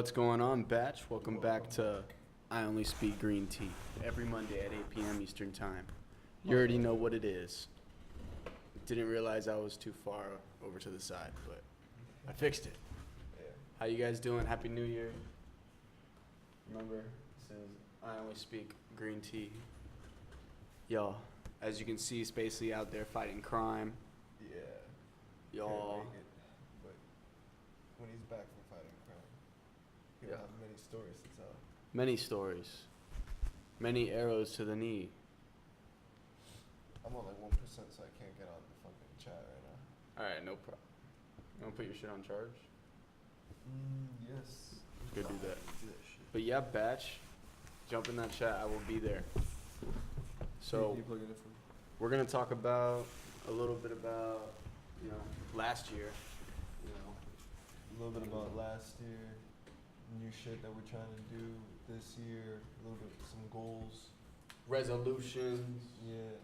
What's going on, Batch? Welcome back to I Only Speak Green Tea every Monday at 8 p.m. Eastern Time. You already know what it is. Didn't realize I was too far over to the side, but I fixed it. How you guys doing? Happy New Year. Remember, this is I Only Speak Green Tea. Y'all, as you can see, Spacely out there fighting crime. Yeah. Y'all. Can't make it, but when he's back from fighting crime, he'll have many stories to tell. Many stories. Many arrows to the knee. I'm on like 1%, so I can't get on the fucking chat right now. Alright, no problem. You wanna put your shit on charge? Yes. Go do that. Do that shit. But yeah, Batch, jump in that chat. I will be there. So You plugging it for me? we're gonna talk about a little bit about last year. A little bit about last year, new shit that we're trying to do this year, a little bit some goals. Resolutions. Yeah.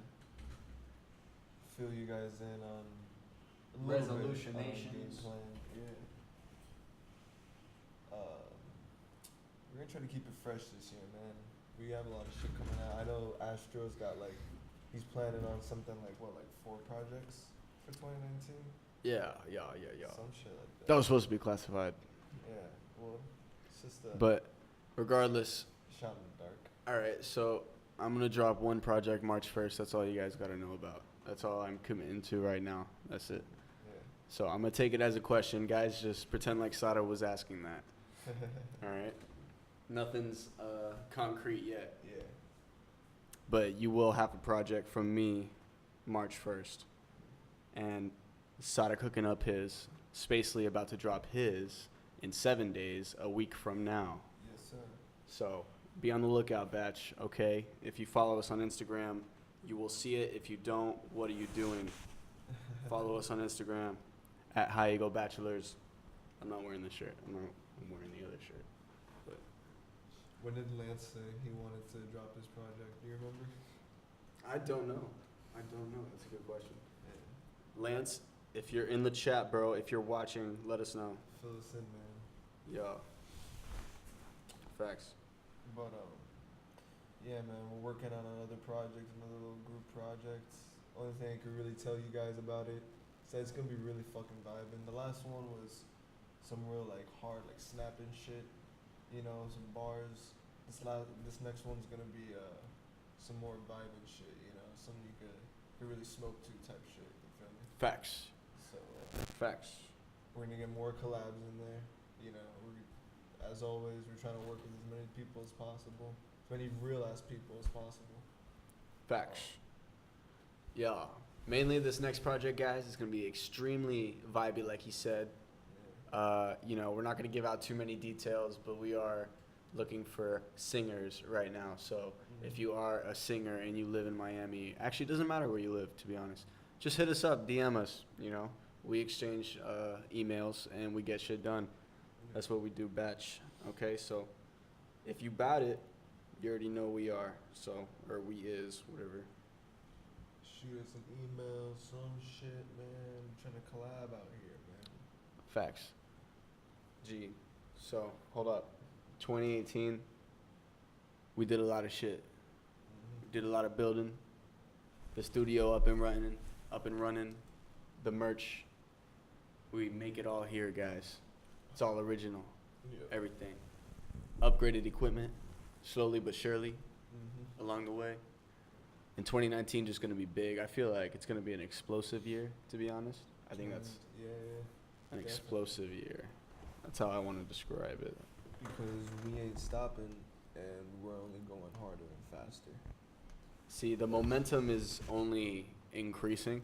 Fill you guys in on a little Resolution bit on the nations. game plan. Yeah. We're gonna try to keep it fresh this year, man. We have a lot of shit coming out. I know Astro's got he's planning on something like 4 projects for 2019. Yeah. Some shit like that. That was supposed to be classified. Yeah. Well, it's just But regardless, shot in the dark. alright, so I'm gonna drop one project March 1st. That's all you guys gotta know about. That's all I'm committing to right now. That's it. Yeah. So I'm gonna take it as a question. Guys, just pretend like Sada was asking that. Alright? Nothing's concrete yet. Yeah. But you will have a project from me March 1st. And Sada cooking up his. Spacely about to drop his in 7 days, a week from now. Yes, sir. So be on the lookout, Batch, okay? If you follow us on Instagram, you will see it. If you don't, what are you doing? Follow us on Instagram at High Eagle Bachelors. I'm not wearing the shirt. I'm wearing the other shirt. But When did Lance say he wanted to drop his project? Do you remember? I don't know. That's a good question. Yeah. Lance, if you're in the chat, bro, if you're watching, let us know. Fill us in, man. Yeah. Facts. But yeah, man, we're working on another project, another little group project. Only thing I could really tell you guys about it is that it's gonna be really fucking vibing. The last one was some real hard snapping shit, some bars. This next one's gonna be some more vibing shit, something you could really smoke to type shit. You feel me? Facts. So Facts. we're gonna get more collabs in there. As always, we're trying to work with as many people as possible, as many real ass people as possible. Facts. Yeah. Mainly this next project, guys, is going to be extremely vibey, like he said. Yeah. We're not going to give out too many details, but we are looking for singers right now. So if you are a singer and you live in Miami, actually it doesn't matter where you live, to be honest. Just hit us up, DM us, We exchange emails and we get shit done. That's what we do, Batch. Okay, so if you bout it, you already know we are. So, or we is, whatever. Shoot us an email, some shit, man. I'm trying to collab out here, man. Facts. Gee, so hold up. 2018, we did a lot of shit. We did a lot of building. The studio up and running. The merch. We make it all here, guys. It's all original. Yeah. Everything. Upgraded equipment, slowly but surely, along the way. And 2019 just going to be big. I feel like it's going to be an explosive year, to be honest. I think that's an explosive year. That's how I want to describe it. Because we ain't stopping and we're only going harder and faster. See, the momentum is only increasing.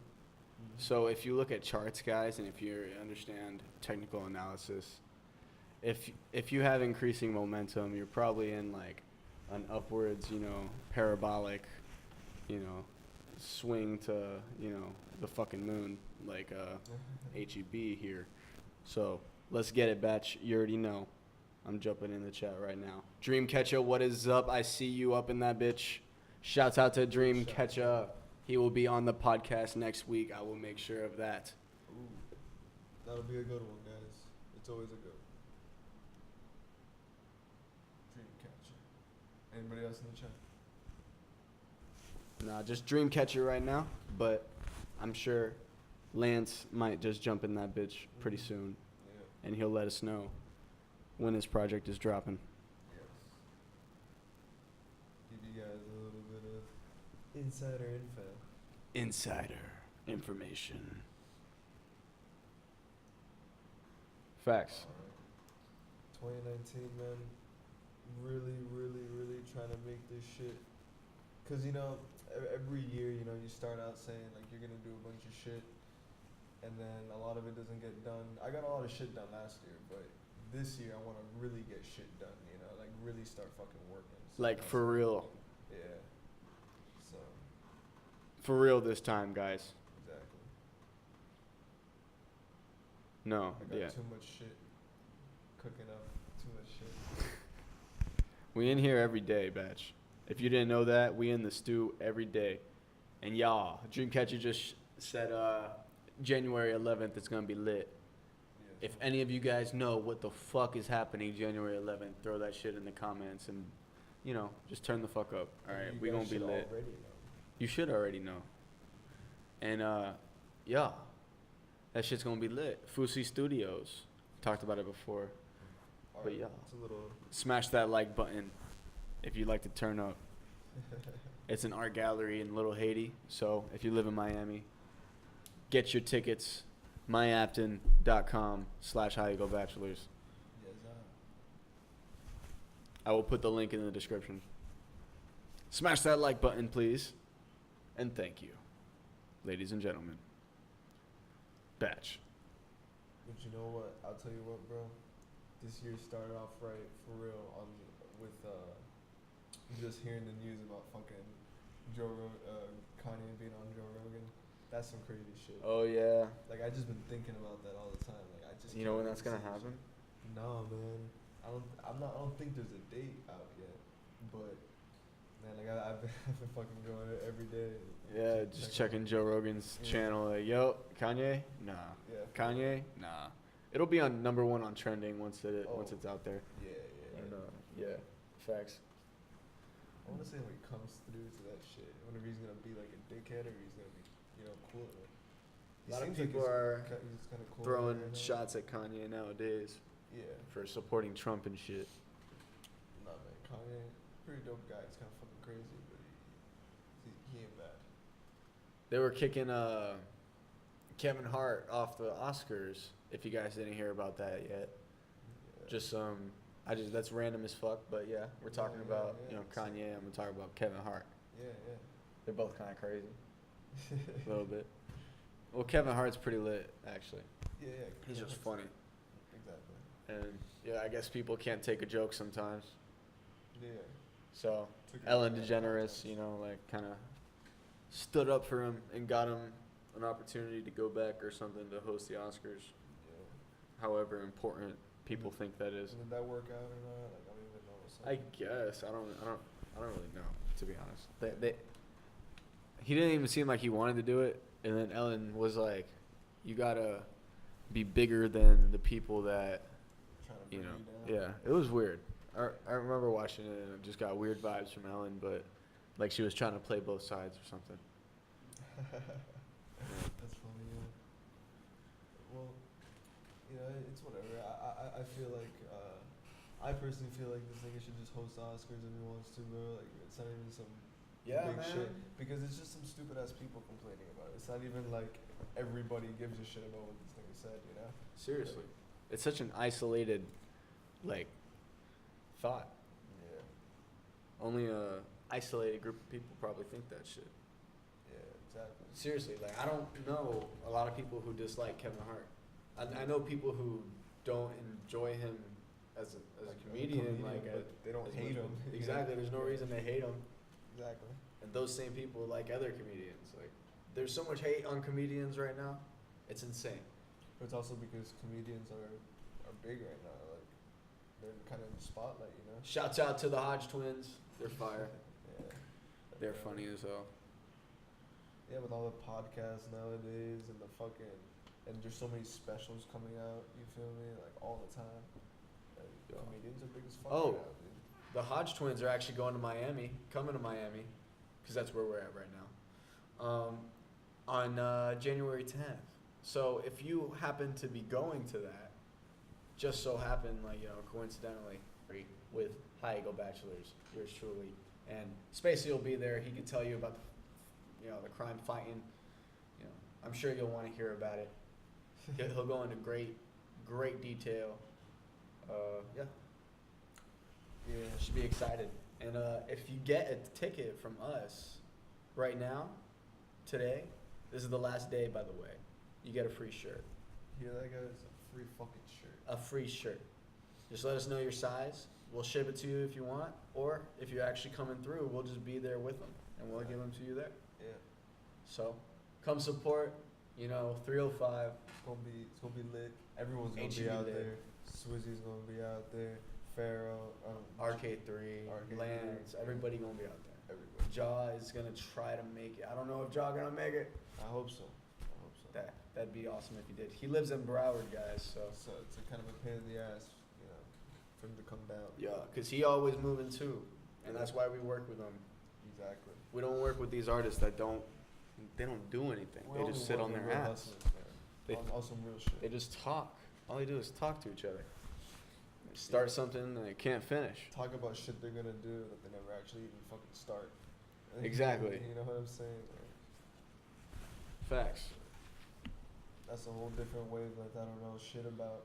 So if you look at charts, guys, and if you understand technical analysis, if you have increasing momentum, you're probably in an upwards, parabolic, swing to, the fucking moon, HEB here. So let's get it, Batch. You already know. I'm jumping in the chat right now. Dreamcatcher, what is up? I see you up in that bitch. Shouts out to Dreamcatcher. He will be on the podcast next week. I will make sure of that. Ooh, that'll be a good one, guys. It's always a good Anybody else in the chat? Nah, just Dreamcatcher right now, but I'm sure Lance might just jump in that bitch pretty soon, Yeah. and he'll let us know when his project is dropping. Yes. Give you guys a little bit of insider info. Insider information. Facts. Alright. 2019, man. Really, really, really trying to make this shit. Cause you know, every year, you know, you start out saying like you're gonna do a bunch of shit, and then a lot of it doesn't get done. I got a lot of shit done last year, but this year I want to really get shit done. You know, like really start fucking working. So Like that's for real. Yeah. So For real this time, guys. exactly. No, I got yeah. too much shit cooking up. Too much shit. We in here every day, batch. If you didn't know that, we in the stew every day. And y'all, Dreamcatcher just said January 11th it's gonna be lit. Yeah, If any of you guys know what the fuck is happening January 11th, throw that shit in the comments and, you know, just turn the fuck up. All right, you we guys gonna be should lit. already know. You should already know. And yeah, that shit's gonna be lit. Fusi Studios, talked about it before. But Alright, yeah. it's a little. Smash that like button if you'd like to turn up. It's an art gallery in Little Haiti, so if you live in Miami, get your tickets, myapton.com/HowYouGoBachelors. Yes, I will put the link in the description. Smash that like button, please. And thank you, ladies and gentlemen. Batch. But you know what? I'll tell you what, bro. This year started off right for real with just hearing the news about fucking Kanye being on Joe Rogan. That's some crazy shit. Oh, yeah. Like I just been thinking about that all the time. Like I just. You know when can't that's wait to going to see happen? shit. No, man. I don't think there's a date out yet. But man, like I've been fucking going every day. Yeah, just checking Joe Rogan's channel. Like, yo, Kanye? Nah. Yeah. Kanye? Nah. It'll be on #1 on trending once it's out there. Yeah. And, yeah, facts. I want to say when he comes through to that shit, I wonder if he's gonna be like a dickhead or he's gonna be, you know, cool. A lot of people are he's kinda cool throwing right now. shots at Kanye nowadays Yeah. for supporting Trump and shit. Nah, man, Kanye, pretty dope guy. He's kind of fucking crazy, but he ain't bad. They were kicking Kevin Hart off the Oscars. If you guys didn't hear about that yet, Yeah. just that's random as fuck. But yeah, we're talking Yeah, about yeah. Kanye. I'm gonna talk about Kevin Hart. Yeah. They're both kind of crazy, a little bit. Well, Kevin Hart's pretty lit actually. Yeah. He's just Kevin's- funny, Exactly. and yeah, I guess people can't take a joke sometimes. Yeah. So Took it Ellen to that DeGeneres, context. you know, like kind of stood up for him and got him an opportunity to go back or something to host the Oscars. Yeah. However important people think that is. Did that work out or not? Like I don't even know. I guess I don't really know, to be honest. He didn't even seem like he wanted to do it, and then Ellen was like, "You gotta be bigger than the people that Trying to you bring know." you down. Yeah, it was weird. I remember watching it and it just got weird vibes from Ellen, but like she was trying to play both sides or something. That's funny, yeah. Well, you know, it's whatever. I feel like, I personally feel like this nigga should just host the Oscars if he wants to, bro. Like, it's not even some big shit. Because it's just some stupid ass people complaining about it. It's not even like everybody gives a shit about what this nigga said, you know? Seriously, it's such an isolated, like, thought. Yeah. Only a isolated group of people probably think that shit. Yeah, exactly. Seriously, like I don't know a lot of people who dislike Kevin Hart. I know people who don't enjoy him as a comedian, like but they don't as hate much- him. Exactly, there's no reason to hate him. Exactly. And those same people like other comedians. Like, there's so much hate on comedians right now. It's insane. But it's also because comedians are big right now. Like, they're kind of in the spotlight, you know? Shouts out to the Hodge twins. They're fire. Yeah. They're funny as hell. Yeah, with all the podcasts nowadays and and there's so many specials coming out, you feel me? Like all the time. Like, Yeah. comedians are big as fuck Oh. right now, dude. the Hodge twins are actually coming to Miami, because that's where we're at right now, on January 10th. So if you happen to be going to that, just so happen, like, you know, coincidentally, with High Eagle Bachelors, yours truly, and Spacey will be there. He can tell you about, you know, the crime fighting. You know, I'm sure you'll want to hear about it. He'll go into great detail. Yeah. Yeah. Should be excited. And if you get a ticket from us right now, today, this is the last day, by the way, you get a free shirt. Yeah, that guy is a free fucking shirt. A free shirt. Just let us know your size. We'll ship it to you if you want, or if you're actually coming through, we'll just be there with them, and we'll give them to you there. Yeah. So, come support. You know, 305. It's gonna be lit. Everyone's gonna HEB be out there. there. Swizzy's gonna be out there. Pharaoh, RK3, RK3, Lance, everybody gonna be out there. everybody. Jaw is gonna try to make it. I don't know if Jaw gonna make it. I hope so. That'd be awesome if he did. He lives in Broward, guys, so. So it's a kind of a pain in the ass, you know, for him to come down. Yeah, because he always moving too, and that's why we work with him. Exactly. We don't work with these artists that don't do anything. We They only just sit work on with their real ass. hustlers, man. They- on some real shit. They just talk. All they do is talk to each other. They start something and they can't finish. Talk about shit they're gonna do that they never actually even fucking start. Exactly. You know what I'm saying? Like, Facts. that's a whole different wavelength I don't know shit about.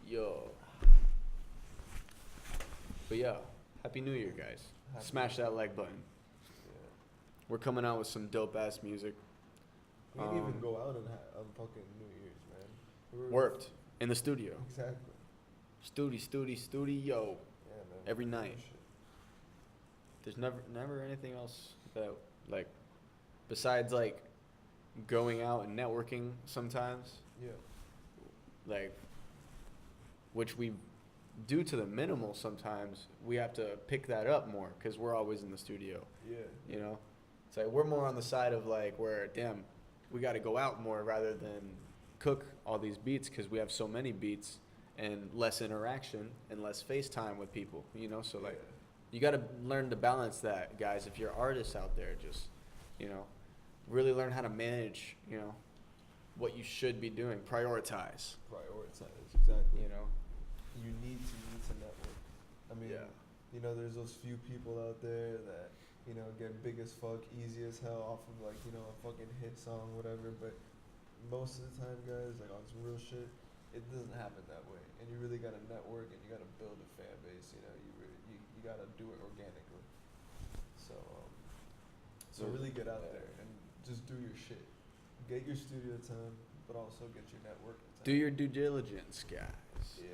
Yo. But yeah, Happy New Year, guys. Happy Smash New that like button. Yeah. We're coming out with some dope ass music. We didn't even Um, go out on fucking New Year's, man. We were Worked in the studio. Exactly. Studio. Yeah, man. Every Real night. shit. There's never anything else that, like, besides like going out and networking sometimes, Yeah. like, which we do to the minimal sometimes. We have to pick that up more because we're always in the studio. Yeah. You know, it's like we're more on the side of like where, damn, we got to go out more rather than cook all these beats because we have so many beats and less interaction and less FaceTime with people. You know, so like. Yeah. You got to learn to balance that, guys. If you're artists out there, just, you know, really learn how to manage, you know, what you should be doing. Prioritize, Prioritize, exactly. you know. You need to network. I mean, Yeah. you know, there's those few people out there that, you know, get big as fuck, easy as hell off of like, you know, a fucking hit song, whatever. But most of the time, guys, like on some real shit, it doesn't happen that way. And you really gotta network and you gotta build a fan base. You know, you gotta do it organically. So really get out there and just do your shit. Get your studio time, but also get your networking time. Do your due diligence, guys. Yeah.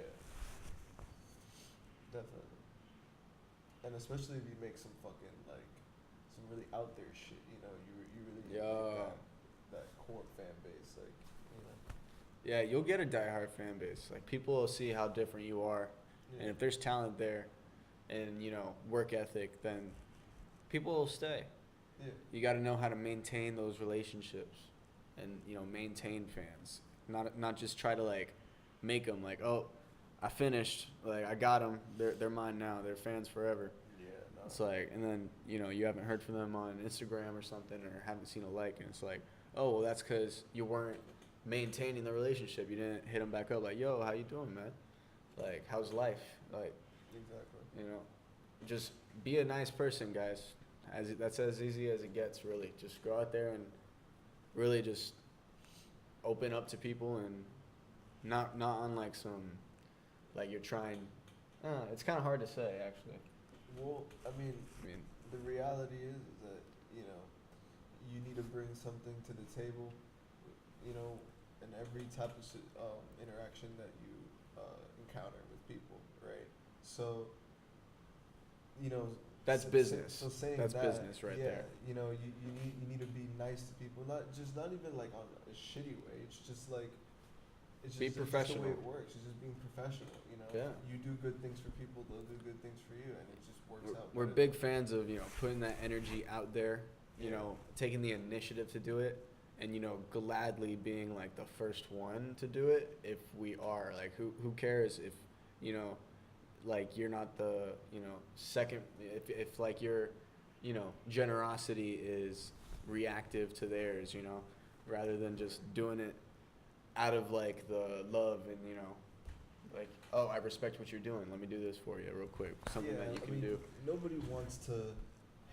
Definitely. And especially if you make some fucking like some really out there shit, you know, you really Yeah. get that core fan base, like, you know. Yeah, you'll get a diehard fan base. Like, people will see how different you are. Yeah. And if there's talent there and, you know, work ethic, then people will stay. Yeah. You got to know how to maintain those relationships and, you know, maintain fans. Not just try to, like, make them like, oh, I finished. Like, I got them. They're mine now. They're fans forever. Yeah, no. It's like, and then, you know, you haven't heard from them on Instagram or something or haven't seen a like. And it's like, oh, well, that's because you weren't maintaining the relationship. You didn't hit them back up like, yo, how you doing, man? Like, how's life? Like, Exactly. you know, just be a nice person, guys. That's as easy as it gets, really. Just go out there and really just open up to people and not on like some, like you're trying. It's kind of hard to say, actually. Well, I mean, I mean, the reality is that, you know, you need to bring something to the table, you know, in every type of interaction that you encounter with people, right? So, you know, That's business. So saying That's that, business right yeah, there. you know, you need to be nice to people, not even like on a shitty way. It's just like it's just, Be it's just professional. the way it works. It's just being professional. You know, Yeah. you do good things for people, they'll do good things for you, and it just works out. We're better. big fans of, you know, putting that energy out there, you Yeah. know, taking the initiative to do it, and, you know, gladly being like the first one to do it if we are. Like, who cares if, you know, like you're not the, you know, second, if like your, you know, generosity is reactive to theirs, you know, rather than just doing it out of like the love and, you know, like, oh, I respect what you're doing, let me do this for you real quick, something that you can do. Nobody wants to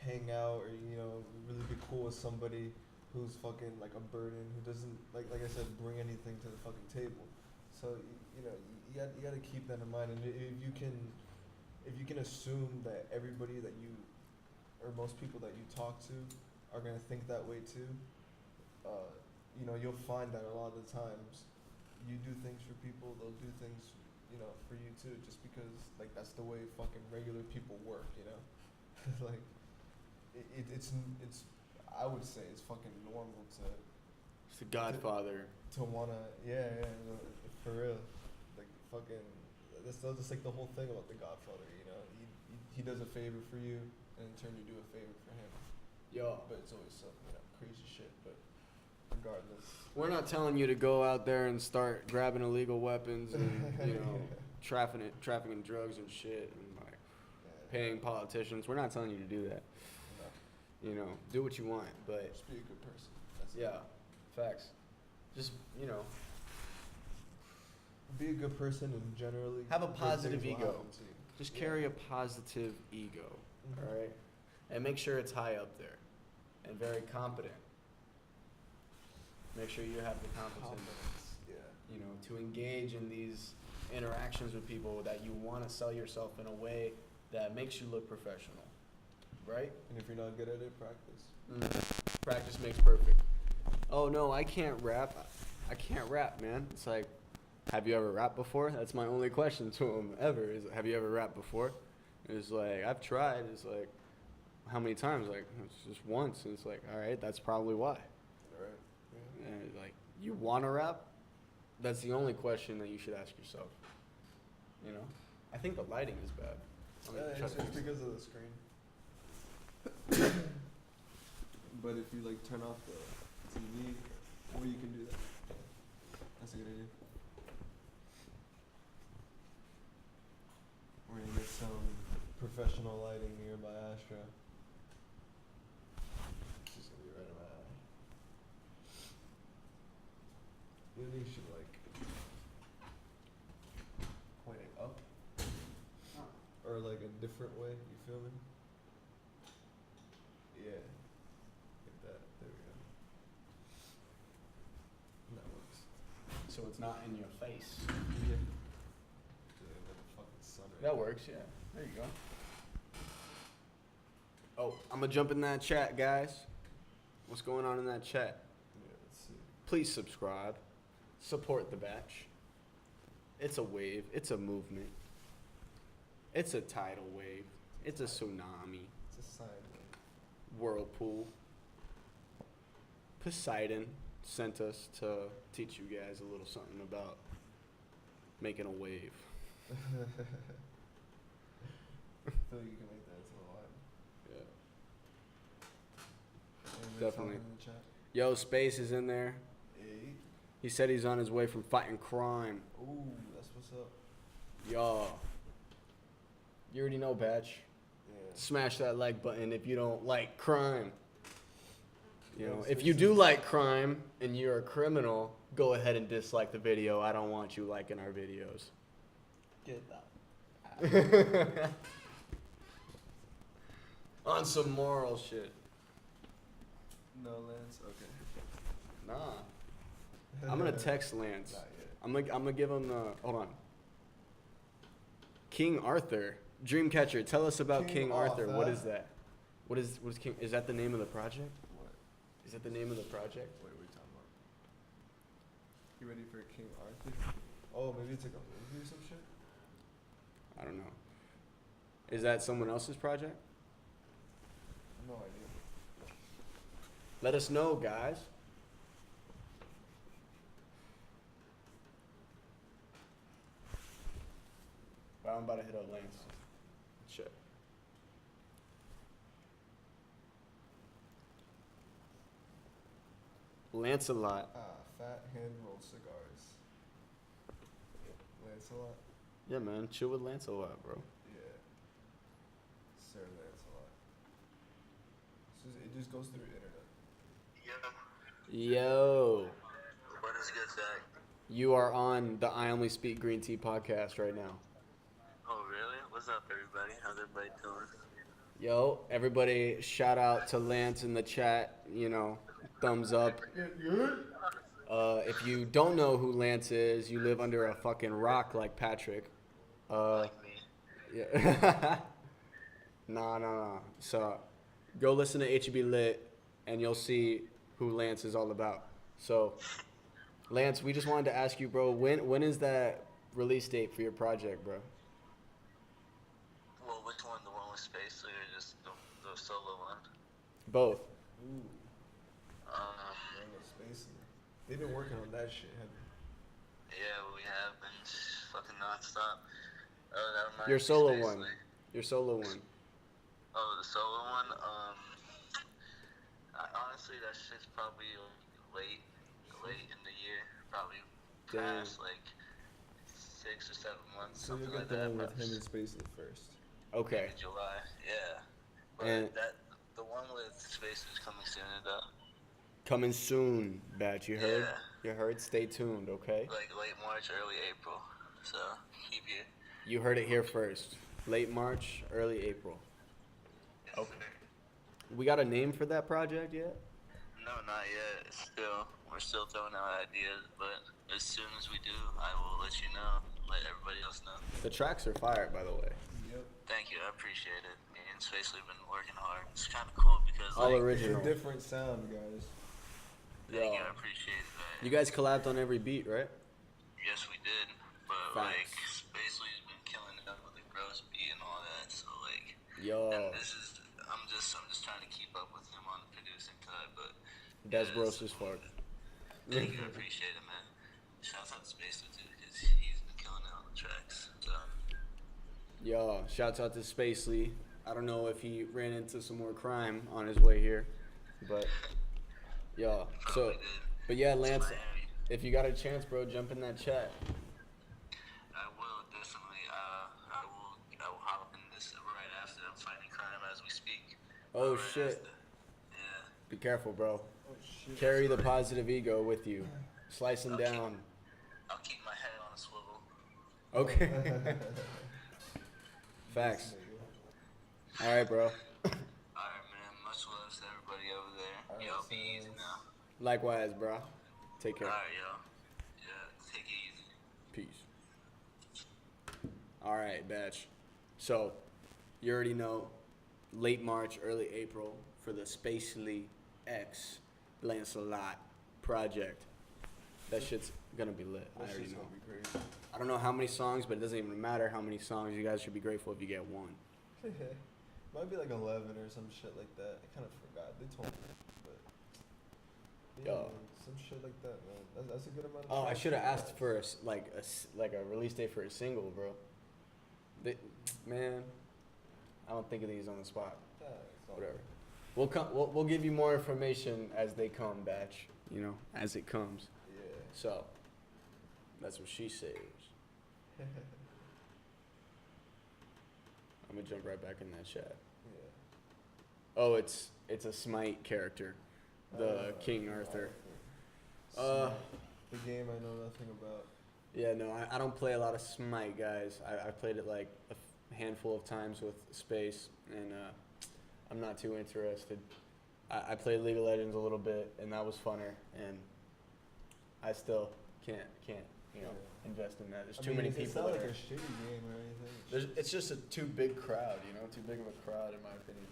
hang out or, you know, really be cool with somebody who's fucking like a burden, who doesn't, like I said, bring anything to the fucking table. So, you know, you gotta keep that in mind. And if you can assume that everybody that you, or most people that you talk to are gonna think that way too, you know, you'll find that a lot of the times you do things for people, they'll do things, you know, for you too, just because like that's the way fucking regular people work, you know. Like it's I would say it's fucking normal to It's the Godfather. to wanna no, for real, like fucking that's just like the whole thing about the Godfather, you know. He does a favor for you, and in turn you do a favor for him. Yo, But it's always some, you know, crazy shit. But regardless, we're not telling you to go out there and start grabbing illegal weapons and, you know, trafficking drugs and shit and like paying politicians. We're not telling you to do that. no, You know, do what you want, but just be a good person. That's it. yeah, facts. Just, you know, Be a good person and generally have a good positive things will ego. happen to you. Just Yeah. carry a positive ego, Mhm. all right? And make sure it's high up there and very competent. Make sure you have the competence, Confidence. Yeah. you know, to engage in these interactions with people that you want to sell yourself in a way that makes you look professional, right? And if you're not good at it, practice. Practice makes perfect. Oh no, I can't rap. I can't rap, man. It's like, have you ever rapped before? That's my only question to him ever. Is have you ever rapped before? It's like I've tried. It's like, how many times? Like it's just once. And it's like, all right, that's probably why. Right. Yeah. And like, you want to rap? That's the only question that you should ask yourself. You know, I think the lighting is bad. I'm gonna try It's to fix it. because of the screen. But if you like turn off the TV, or you can do that. That's a good idea. We're gonna get some professional lighting here by Astra. It's just gonna be right in my eye. You think you should like point it up? Or like a different way, you feel me? Yeah. Like that. There we go. And that works. So it's not in your face. Yeah. Like the fucking sun right That there. works, yeah. There you go. Oh, I'm gonna jump in that chat, guys. What's going on in that chat? Yeah, let's see. Please subscribe. Support the batch. It's a wave. It's a movement. It's a tidal wave. It's a tsunami. It's a sign. Whirlpool. Poseidon sent us to teach you guys a little something about making a wave. I feel like you can make that into a line. Yeah. Anybody Definitely. talking in the chat? Yo, Space is in there. Hey. He said he's on his way from fighting crime. Ooh, that's what's up. Yo. You already know, Batch. Yeah. Smash that like button if you don't like crime. You know, Yo, if you Space do is- like crime and you're a criminal, go ahead and dislike the video. I don't want you liking our videos. Get that. On some moral shit. No, Lance? Okay. Nah. I'm gonna text Lance. Not yet. I'm gonna give him the. Hold on. King Arthur, Dreamcatcher. Tell us about King King Arthur. What Arthur. is that? What is King? Is that the name of the project? What? Is that the name of the project? Wait, what are you talking about? You ready for King Arthur? Oh, maybe it's like a movie or some shit? I don't know. Is that someone else's project? No idea. Let us know, guys. Well, I'm about to hit up Lance. Shit. Lancelot. Ah, fat hand rolled cigars. Lancelot. Yeah, man. Chill with Lance a lot, bro. Yeah. Sir Lancelot. It just goes through the internet. Yo. What is good, Zach? You are on the I Only Speak Green Tea podcast right now. Oh, really? What's up, everybody? How's everybody doing? Yo, everybody, shout out to Lance in the chat. You know, thumbs up. If you don't know who Lance is, you live under a fucking rock like Patrick. Like me. Yeah. Nah. So, go listen to HEB Lit, and you'll see who Lance is all about. So, Lance, we just wanted to ask you, bro, when is that release date for your project, bro? Well, which one? The one with Space or just the solo one? Both. Ooh. Randall Spacey. They've been working on that shit, haven't they? Yeah, we have been fucking nonstop. Oh, that reminds Your me, solo Space one. League. Your solo one. Oh, the solo one? Honestly, that shit's probably late in the year. Probably Damn. past, like, 6 or 7 months, So something you'll like get the that. one with Perhaps him and Spacey first. Okay. maybe July, yeah. But And- the one with Space is coming soon, though. Coming soon, Batch. You heard? Yeah. You heard? Stay tuned, okay? Like late March, early April. So keep you. You heard it here first. Late March, early April. Yes, Okay. sir. We got a name for that project yet? No, not yet. We're still throwing out ideas, but as soon as we do, I will let you know. Let everybody else know. The tracks are fire, by the way. Yep. Thank you, I appreciate it. Me and Spacely have been working hard. It's kind of cool because All like, original. It's a different sound, guys. thank you, Yo. I appreciate that. You guys collabed on every beat, right? Yes, we did. But like, Facts. Spacely's been killing it up with the gross beat and all that. So like. Yo. And I'm just trying to keep up with him on the producing side, but That's yeah, gross it's- as fuck. Thank you, I appreciate it, man. Shouts out to Spacer too, because he's been killing it on the tracks. So Yo, shouts out to Spacely. I don't know if he ran into some more crime on his way here, but yo, so, probably did. but yeah, It's Lance, Miami. if you got a chance, bro, jump in that chat. I will definitely. I will hop in this right after I'm fighting crime as we speak. Oh Right shit. after. Yeah. Be careful, bro. Oh shit. Carry the positive ego with you. Slice him Okay. down. I'll keep my head on a swivel. Okay. Facts. All right, bro. All right, man. Much love to everybody over there. All right, Y'all be easy Sims. now. Likewise, bro. Take care. All right, y'all. Yeah, take it easy. Peace. All right, Batch. So, you already know, late March, early April for the Spacely X Lancelot project. That shit's gonna be lit. I That already shit's know. gonna be crazy. I don't know how many songs, but it doesn't even matter how many songs. You guys should be grateful if you get one. Might be like 11 or some shit like that. I kind of forgot. They told me, but yeah, Yo. man, some shit like that, man. That's a good amount. Of Oh, I tracks should have for asked that. for like a release date for a single, bro. Man, I don't think of these on the spot. Yeah, it's all Whatever. good. We'll give you more information as they come, Batch. You know, as it comes. Yeah. So, that's what she says. I'm gonna jump right back in that chat. Yeah. Oh, it's a Smite character, the King Arthur. The game I know nothing about. Yeah, no, I don't play a lot of Smite, guys. I played it like a handful of times with Space, and I'm not too interested. I played League of Legends a little bit, and that was funner, and I still can't invest in that. There's too many people. It's not that like are- a shitty game or anything. it's just a too big crowd, too big of a crowd in my opinion.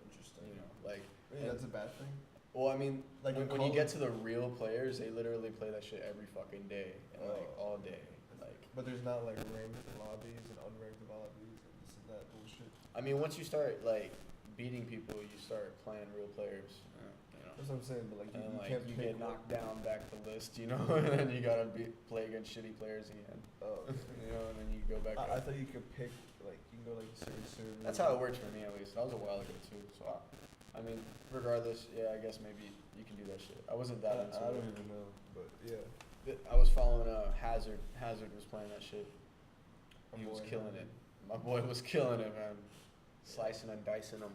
Interesting. Like, Wait, that's a bad thing. well, I mean, Like when, in when you Call get of- to the real players, they literally play that shit every fucking day, and like Oh. all day. Like, But there's not like ranked lobbies and unranked lobbies and this and that bullshit. I mean, once you start like beating people, you start playing real players. That's what I'm saying. But like, And you like can't you pick get knocked down back the list, and then you gotta play against shitty players again, Oh, and then you go back I up. thought you could pick like you can go like certain servers. That's how it worked for me at least. That was a while ago too. So I mean, regardless, yeah, I guess maybe you can do that shit. I wasn't that into I it. don't even know, but yeah. I was following Hazard. Hazard was playing that shit. He was boy, killing man. it. My boy was killing it, man. Slicing and dicing them.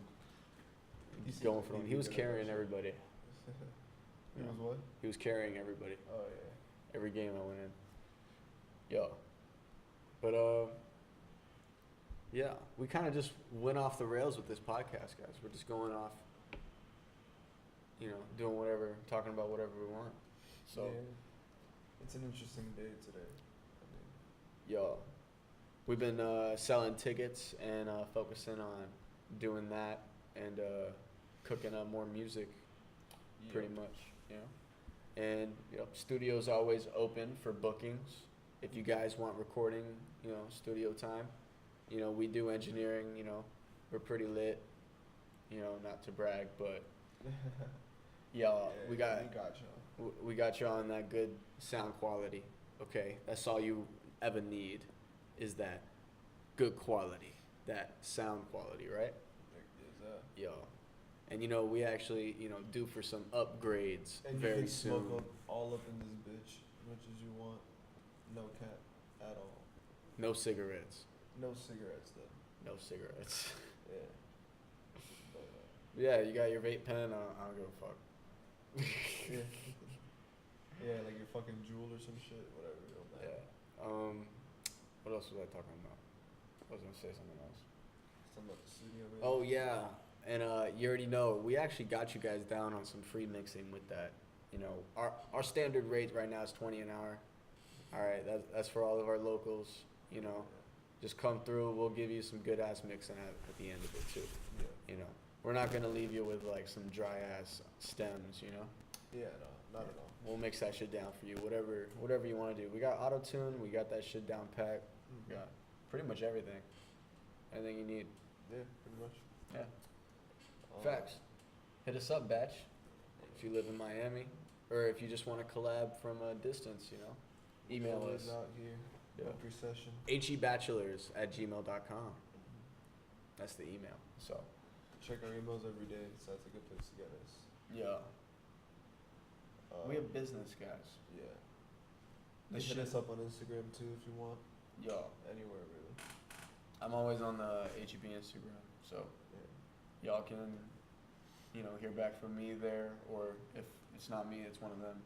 He's Going for them. He was good at that carrying shit. everybody. He was what? He was carrying everybody. Oh yeah. Every game I went in. Yo. But yeah, we kind of just went off the rails with this podcast, guys. We're just going off, doing whatever, talking about whatever we want. So, Yeah. It's an interesting day today. yo, we've been selling tickets and focusing on doing that and cooking up more music, pretty much, And studio's always open for bookings. If you guys want recording, studio time, we do engineering. We're pretty lit. Not to brag, but y'all, we got you on that good sound quality. Okay, that's all you ever need, is that good quality, that sound quality, right? Yo, and we actually due for some upgrades And very you can soon. smoke all up in this bitch as much as you want. No cap at all. No cigarettes. No cigarettes though. No cigarettes. Yeah. But, Yeah, you got your vape pen. I don't give a fuck. yeah. Yeah, like your fucking jewel or some shit, whatever. It don't matter. Yeah. What else was I talking about? I was gonna say something else. Something about the studio. Maybe? Oh yeah, and you already know we actually got you guys down on some free mixing with that. Our standard rate right now is $20 an hour. All right, that's for all of our locals. Just come through. We'll give you some good ass mixing at the end of it too. Yeah. We're not gonna leave you with like some dry ass stems. Yeah, no, not at all. We'll mix that shit down for you. Whatever you want to do. We got auto tune. We got that shit down pat. We got pretty much everything. Anything you need. Yeah, pretty much. Yeah. Facts. Hit us up, Batch. If you live in Miami, or if you just want to collab from a distance, email us. Out here. Yeah. Every session. hebachelors@gmail.com. That's the email. So. Check our emails every day, so that's a good place to get us. Yeah. We have business, guys. Yeah. This Hit shit- us up on Instagram too if you want. Yo. Anywhere really. I'm always on the HEB Instagram, so Yeah. y'all can, hear back from me there, or if it's not me, it's one of them.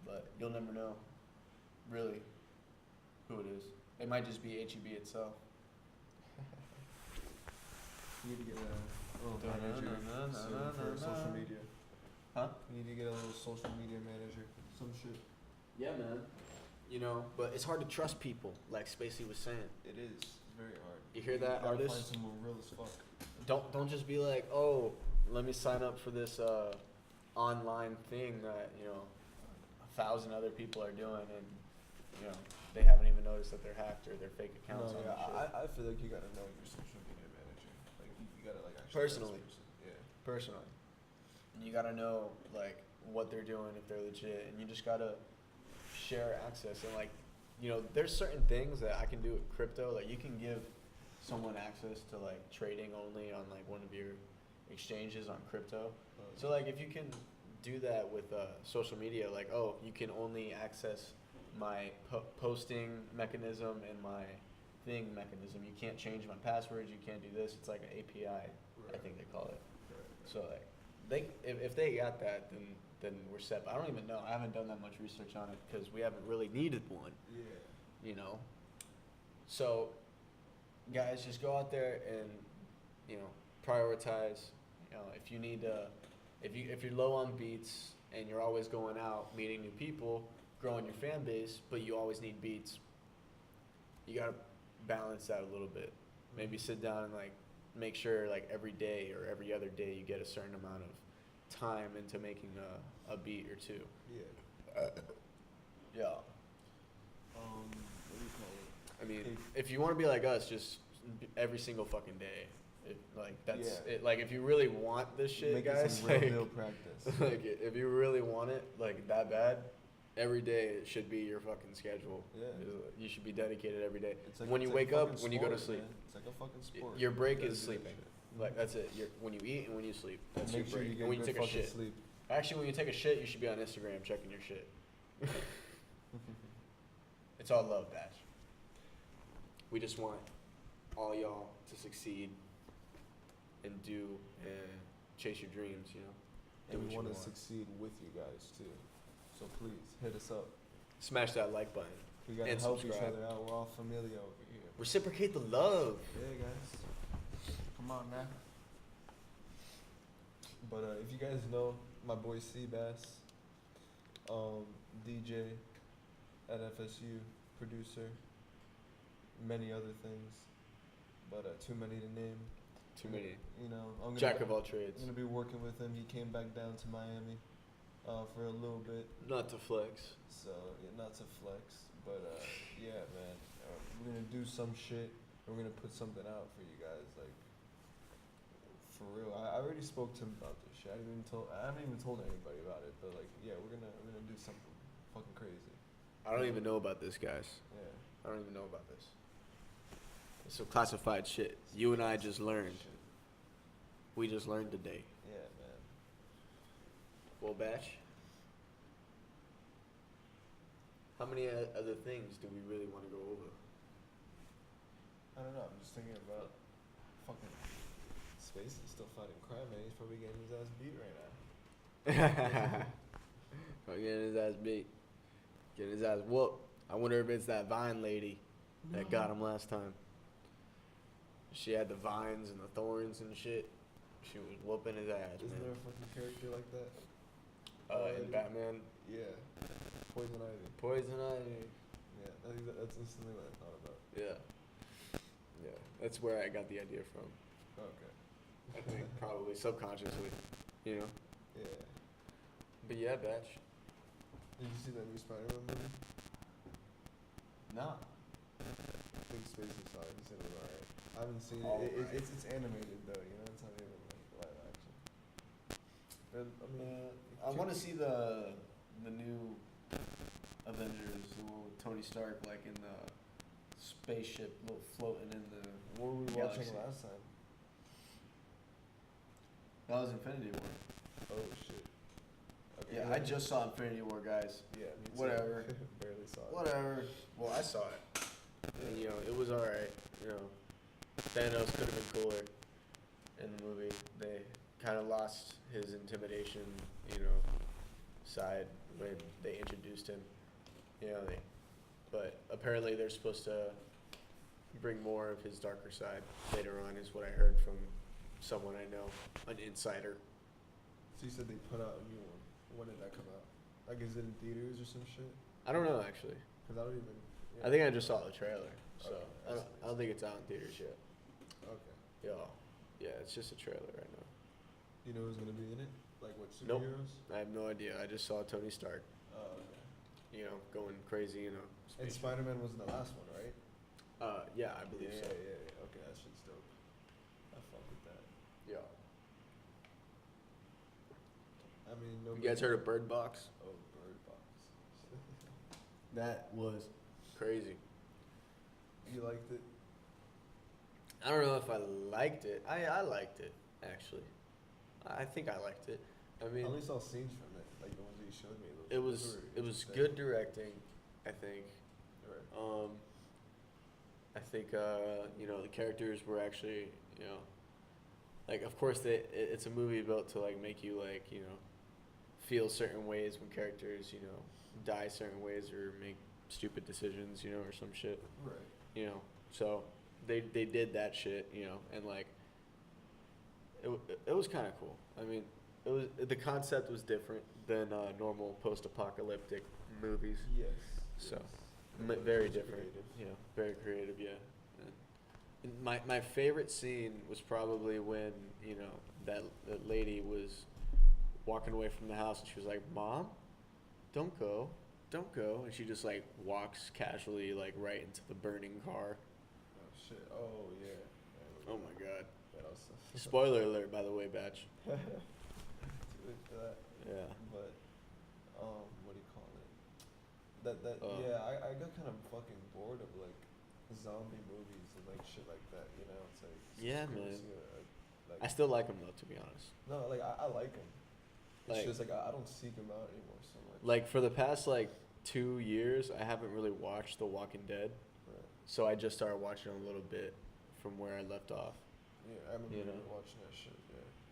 But you'll never know, really, who it is. It might just be HEB itself. You need to get a little manager soon for social media. Huh? You need to get a little social media manager. Some shit. Yeah, man. But it's hard to trust people, like Spacey was saying. It is. It's very hard. You hear that, gotta artist? Find someone real as fuck. Don't just be like, oh, let me sign up for this online thing that 1,000 other people are doing, and they haven't even noticed that they're hacked or they're fake accounts. No, on yeah, that shit. I feel like you gotta know your social media manager. Like you gotta like actually Personally. know this person. Yeah. Personally, you gotta know like what they're doing, if they're legit, and you just gotta share access. And there's certain things that I can do with crypto. Like you can give someone access to like trading only on like one of your exchanges on crypto. So like if you can do that with social media, like you can only access my posting mechanism and my thing mechanism. You can't change my passwords. You can't do this. It's like an API, I think they call it. So like if they got that, then we're set. But I don't even know. I haven't done that much research on it because we haven't really needed one. Yeah. So guys, just go out there and prioritize. If you need if you're low on beats and you're always going out meeting new people, growing your fan base, but you always need beats, you gotta balance that a little bit. Maybe sit down and like make sure like every day or every other day you get a certain amount of time into making a beat or two. Yeah. Yeah. What do you call it? I mean, if you want to be like us, just every single fucking day. That's Yeah. it. Like if you really want this shit, Make it guys, some real deal practice. like if you really want it like that bad, every day it should be your fucking schedule. Yeah. You should be dedicated every day. It's like, When you it's like wake a up, fucking when you go to sport, sleep. man. It's like a fucking sport. Your break You is gotta do that sleeping. shit. Like that's it. When you eat and when you sleep. That's Make your sure break. you get And when you good take a fucking shit. sleep. Actually, when you take a shit, you should be on Instagram checking your shit. It's all love, Batch. we just want all y'all to succeed and do and chase your dreams, you know. Do And what we you want to succeed with you guys too. So please hit us up. Smash that like button. We gotta And help subscribe. each other out. We're all familiar over here. Reciprocate the love. Yeah, guys. Come on now. But if you guys know my boy Seabass, DJ at FSU, producer, many other things, but too many to name. Too many. You know, I'm gonna Jack of all trades. I'm gonna be working with him. He came back down to Miami for a little bit. Not to flex. So yeah, not to flex, but yeah, man, we're gonna do some shit. And we're gonna put something out for you guys, like for real. I already spoke to him about this shit. I haven't even told anybody about it, but like, yeah, we're gonna do something fucking crazy. I don't even know about this, guys. Yeah. I don't even know about this. It's some classified shit. You and I just learned. Shit. We just learned today. Yeah, man. Well, Batch, how many other things do we really want to go over? I don't know. I'm just thinking about fucking Space is still fighting crime, man. He's probably getting his ass beat right now. Getting his ass beat. Getting his ass whooped. I wonder if it's that Vine lady that got him last time. She had the vines and the thorns and shit. She was whooping his ass, Isn't man. there a fucking character like that? In Batman, Yeah. Poison Ivy. Poison Ivy. Yeah, that's instantly what I thought about. Yeah. Yeah. That's where I got the idea from. Okay. I think probably subconsciously, you know. Yeah. But yeah, Batch. Did you see that new Spider-Man movie? No. I think Spacey saw it. He said it was alright. I haven't seen it. Alright. It's animated though, you know. It's not even like live action. But, I mean, I want to see the new Avengers, the one with Tony Stark, like in the spaceship, floating in the. what were we Galaxy. watching last time? That was Infinity War. Oh shit. Okay, Yeah, I just saw Infinity War, guys. Yeah, me too. Whatever. Barely saw it. Whatever. Well, I saw it. And, you know, it was alright. You know, Thanos could have been cooler in the movie. They kind of lost his intimidation, you know, side when they introduced him. You know, but apparently they're supposed to bring more of his darker side later on, is what I heard from someone I know, an insider. So you said they put out a new one. When did that come out? Like, is it in theaters or some shit? I don't know, actually. Cause I don't even. I think I just saw the trailer, so Okay, I don't think it's out in theaters yet. Okay. Yeah, it's just a trailer right now. You know who's gonna be in it? Like what Nope. superheroes? I have no idea. I just saw Tony Stark, Oh, okay. you know, going crazy, you know. And Spider-Man wasn't the last one, right? Yeah, I believe so. Yeah. Okay, that shit's dope. I fuck with that. Yeah. I mean, You guys heard of Bird Box? Oh, Bird Box. That was crazy. You liked it? I don't know if I liked it. I liked it, actually. I think I liked it. I mean, I only saw scenes from it, like the ones that you showed me. it those was were it was interesting. good directing, I think. Right. I think you know, the characters were actually, you know, like, of course it's a movie built to like make you, like, you know, feel certain ways when characters, you know, die certain ways or make stupid decisions, you know, or some shit, Right. you know. So they did that shit, you know, and like it was kind of cool. I mean, the concept was different than normal post-apocalyptic movies. Yes. So, yes. very It was different. creative. Yeah, very creative. Yeah. And my favorite scene was probably when, you know, that lady was walking away from the house and she was like, "Mom, don't go, and she just like walks casually like right into the burning car. Oh shit. Oh yeah. Oh my god. That was Spoiler alert, by the way, Batch. too late for that. Yeah. But what do you call it? That yeah, I got kind of fucking bored of like zombie movies and like shit like that. You know, it's like it's Yeah, cool to man. see like, I still like him though, to be honest. no, like I like them. It's Like- just like I don't seek them out anymore so much. Like for the past like 2 years, I haven't really watched The Walking Dead. Right. so I just started watching a little bit from where I left off. Yeah, I remember You know? watching that shit.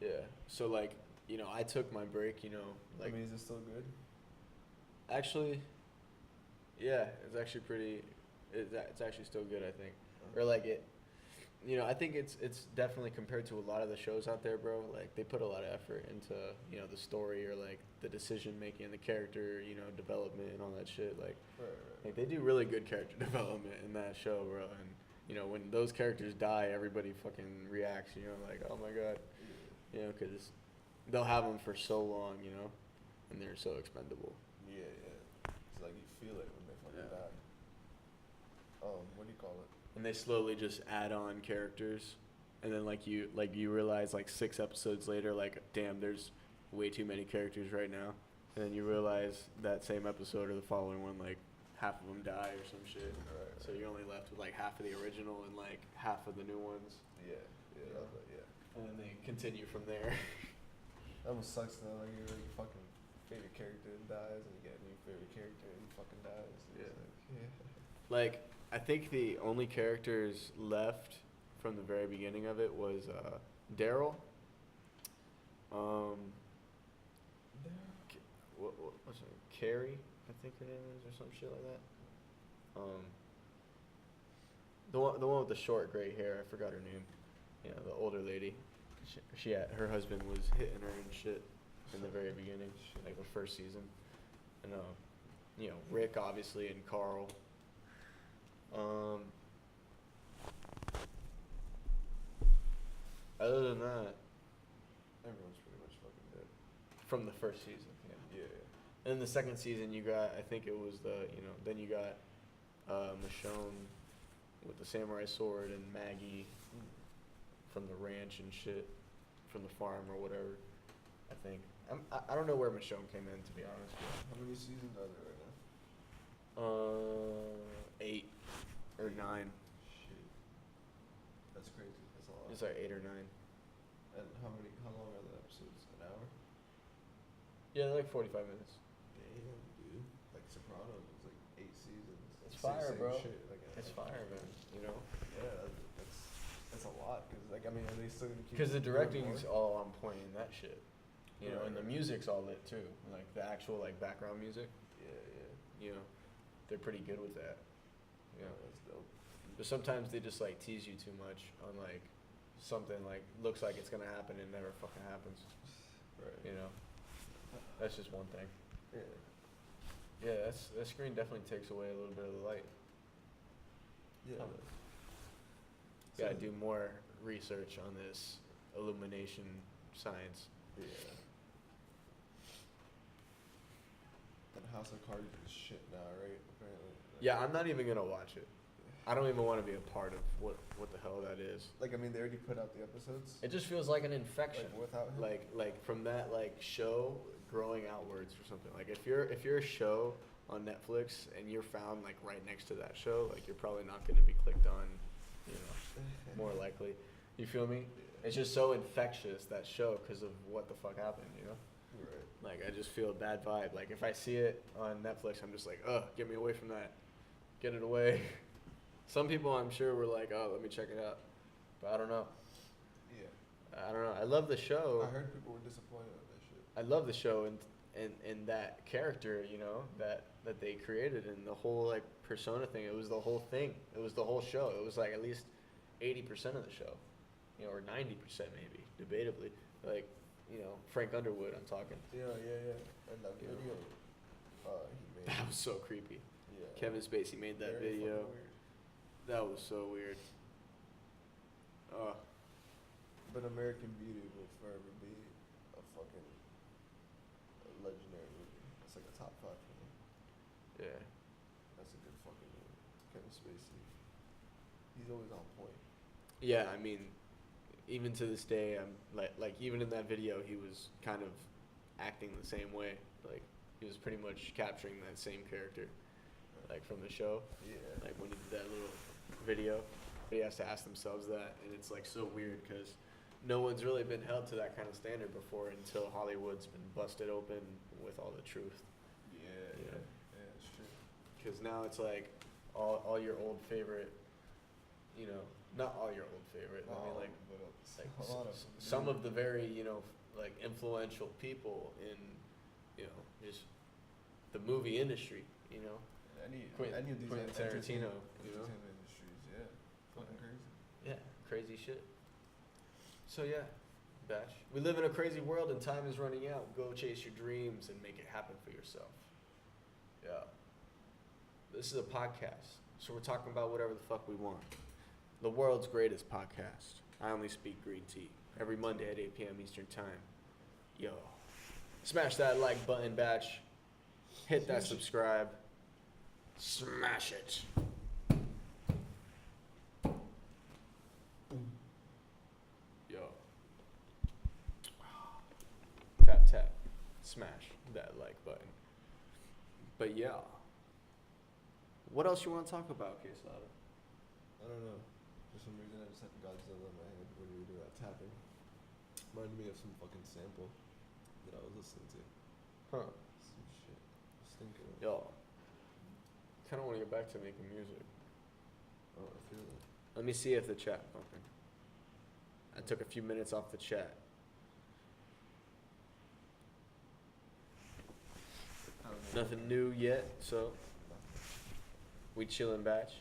Yeah. Yeah. So like, you know, I took my break. You know, like I mean, is it still good? actually, yeah, it's actually pretty. It's actually still good, I think. Or like it, you know, I think it's definitely compared to a lot of the shows out there, bro. Like they put a lot of effort into, you know, the story or like the decision making, the character, you know, development and all that shit. Like they do really good character development in that show, bro. And you know, when those characters die, everybody fucking reacts. You know, like oh my god, you know, because they'll have them for so long, you know, and they're so expendable. Yeah, yeah. It's like you feel it when they fucking Yeah. die. What do you call it? And they slowly just add on characters, and then like you realize like 6 episodes later, like damn, there's way too many characters right now, and then you realize that same episode or the following one, like half of them die or some shit. Right. So you're only left with like half of the original and like half of the new ones, Yeah, yeah, Yeah. yeah. and then they continue from there. That almost sucks though. Like your fucking favorite character dies, and you get a new favorite character, and he fucking dies. It's Yeah. Like, yeah. Like I think the only characters left from the very beginning of it was Daryl. What's her name? Carrie, I think her name is, or some shit like that. The one with the short gray hair, I forgot her name. Yeah, the older lady. She had, her husband was hitting her and shit in the very beginning, like the first season. And you know, Rick obviously and Carl. Other than that, Everyone's pretty much fucking dead. from the first season, yeah. Yeah. And then the second season, you got, I think it was the, you know, then you got Michonne with the samurai sword and Maggie from the ranch and shit, from the farm or whatever, I think. I don't know where Michonne came in, to be honest with How many seasons are there right now? you. 8 or 9. Shit. That's crazy. That's a lot. It's like 8 or 9. And how long are the episodes? An hour? Yeah, they're like 45 minutes. Damn, dude. Like Sopranos was like 8 seasons. It's Same- fire, same bro. Shit. Like, It's fire, man, you know? Yeah, that's a lot. Cause like I mean, are they still gonna keep? Because the doing directing's more? all on point in that shit. You know, and the Right. music's all lit too. Like the actual like background music, Yeah, yeah. you know, they're pretty good with that. You know, That's dope. but sometimes they just like tease you too much on like something like looks like it's gonna happen and never fucking happens. Right. You know, that's just one thing. Yeah. Yeah, that screen definitely takes away a little bit of the light. Yeah. Oh. it does. Gotta So- do more research on this illumination science. Yeah. And House of Cards is shit now, right? Apparently. Like, Yeah, I'm not even gonna watch it. I don't even want to be a part of what the hell that is. Like I mean, they already put out the episodes. It just feels like an infection. Like without him. Like from that like show growing outwards or something. Like if you're a show on Netflix and you're found like right next to that show, like you're probably not gonna be clicked on, you know, more likely. You feel me? It's just so infectious, that show, because of what the fuck happened, you know? Right. Like I just feel a bad vibe. Like if I see it on Netflix, I'm just like, ugh, get me away from that. Get it away. Some people I'm sure were like, oh, let me check it out. But I don't know. Yeah. I don't know. I love the show. I heard people were disappointed with that shit. I love the show and that character, you know, that they created, and the whole like persona thing. It was the whole thing. It was the whole show. It was like at least 80% of the show, you know, or 90% maybe, debatably. Like, you know, Frank Underwood, I'm talking. Yeah. And that You know. video, he made. That was so creepy. Yeah. Kevin Spacey made that Very video. fucking weird. That was so weird. But American Beauty will forever be a fucking legendary movie. It's like a top 5 for me. Yeah. That's a good fucking movie. Kevin Spacey. He's always on point. Yeah, I mean, even to this day, I'm like even in that video, he was kind of acting the same way. Like he was pretty much capturing that same character, like from the show. Yeah. Like when he did that little video, he has to ask themselves that, and it's like so weird because no one's really been held to that kind of standard before until Hollywood's been busted open with all the truth. Yeah, Yeah. yeah, it's true. Because now it's like all your old favorite you know, not all your old favorite. I mean, like a lot of some of the very, you know, like influential people in, you know, just the movie industry, you know. any Quentin of these Tarantino, you know. entertainment industries, yeah, fucking crazy. Yeah, crazy shit. So yeah, Batch. We live in a crazy world and time is running out. Go chase your dreams and make it happen for yourself. Yeah. This is a podcast, so we're talking about whatever the fuck we want. The world's greatest podcast. I only speak green tea. Every Monday at 8 p.m. Eastern Time. Yo. Smash that like button, Batch. Hit that subscribe. Smash it. Yo. Tap, tap. Smash that like button. But yeah. What else you want to talk about, Quesada? I don't know. For some reason, I just had Godzilla in my head. What do we do that tapping? Reminded me of some fucking sample that I was listening to. Huh. Some shit. I was thinking of. Yo. Kind of want to get back to making music. Oh, I feel it. Let me see if the chat pumping. I took a few minutes off the chat. Nothing new yet, so we chillin', Batch.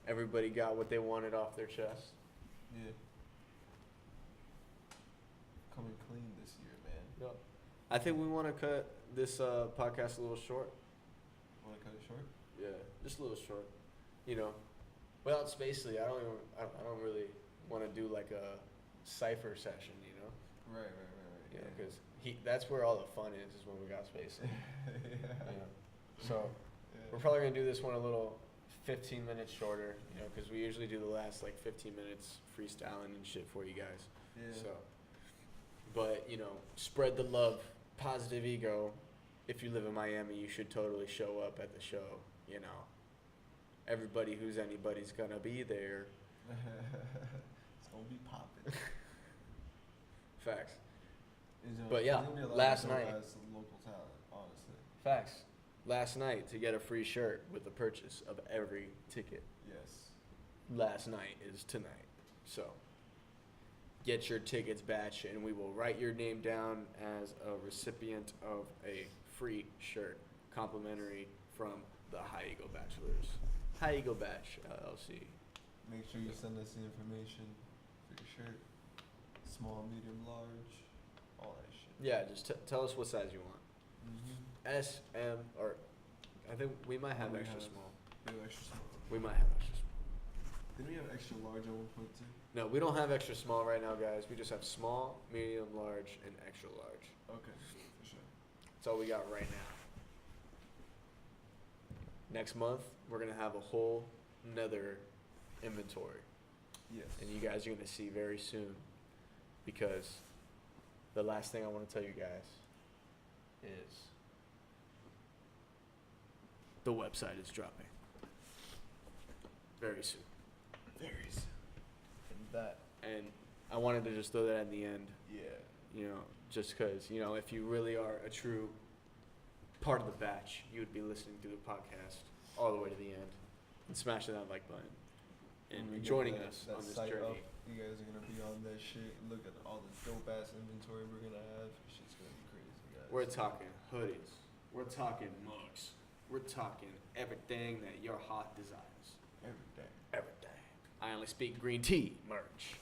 Everybody got what they wanted off their chest. Yeah. Coming clean this year, man. Yo. I think we want to cut this podcast a little short. Want to cut it short? Yeah, just a little short. You know, without Spacely, I don't really want to do like a cipher session. You know. Right. You know, because that's where all the fun is when we got Spacely. Yeah. You know? So Yeah. we're probably gonna do this one a little 15 minutes shorter. You know, because we usually do the last like 15 minutes freestyling and shit for you guys. Yeah. So, but you know, spread the love, positive ego. If you live in Miami, you should totally show up at the show. You know, everybody who's anybody's gonna be there. It's gonna be popping. Facts. But yeah, last night. Local talent, honestly. Facts. Last night to get a free shirt with the purchase of every ticket. Yes. Last night is tonight. So get your tickets, Batch, and we will write your name down as a recipient of a free shirt, complimentary from the High Eagle Bachelors. High Eagle Batch LLC. Make sure you send us the information for your shirt. Small, medium, large, all that shit. Yeah, just tell us what size you want. Mm-hmm. S, M, or I think we might have extra small. We have extra small. We might have extra small. Didn't we have extra large at one point too? No, we don't have extra small right now, guys. We just have small, medium, large, and extra large. Okay, for sure. That's all we got right now. Next month, we're going to have a whole nother inventory. Yes. And you guys are going to see very soon. Because the last thing I want to tell you guys is the website is dropping. Very soon. Very soon. And that. And I wanted to just throw that at the end. Yeah. You know, just because, you know, if you really are a true part of the batch, you would be listening through the podcast all the way to the end and smashing that like button and When we get joining that- us that on this site journey. up, you guys are gonna be on that shit. Look at all the dope ass inventory we're gonna have. Shit's gonna be crazy, guys. We're talking hoodies. We're talking mugs. We're talking everything that your heart desires. Everything. Everything. I only speak green tea merch.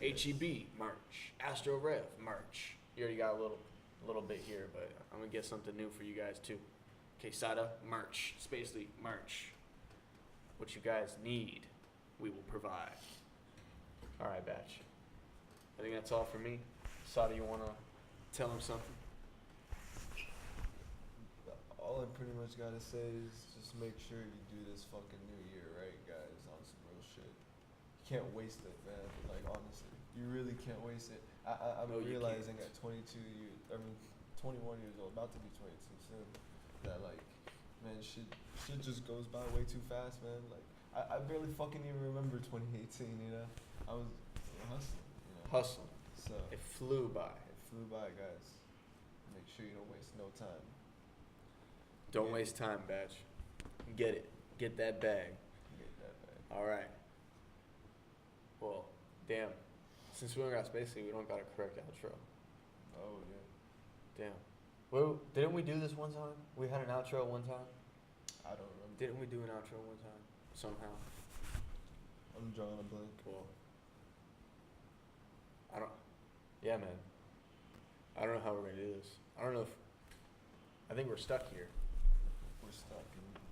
HEB merch. Astro Rev merch. You already got a little bit here, but I'm gonna get something new for you guys too. Quesada merch. Spacely merch. What you guys need, we will provide. All right, Batch. I think that's all for me. Sada, you wanna tell him something? All I pretty much gotta say is just make sure you do this fucking new year right, guys, on some real shit. You can't waste it, man. Like, honestly, you really can't waste it. I'm No, you realizing can't. at 21 years old, about to be 22 soon, that like, man, shit just goes by way too fast, man. Like, I barely fucking even remember 2018, you know? I was hustling, you know? Hustle. So, It flew by. it flew by, guys. Make sure you don't waste no time. Don't Yeah. waste time, Batch. Get it. Get that bag. Get that back. All right. Well, damn. Since we don't got Spacey, we don't got a correct outro. Oh yeah. Damn. Well, didn't we do this one time? We had an outro one time. I don't remember. Didn't we do an outro one time? Somehow. I'm drawing a blank. Cool. I don't. Yeah, man. I don't know how we're gonna do this. I don't know if. I think we're stuck here.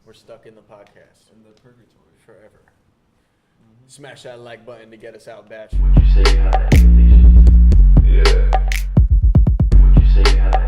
We're stuck in the podcast in the purgatory. forever. Mm-hmm. Smash that like button to get us out, batch. Would you say you have that condition? Yeah. Would you say you have that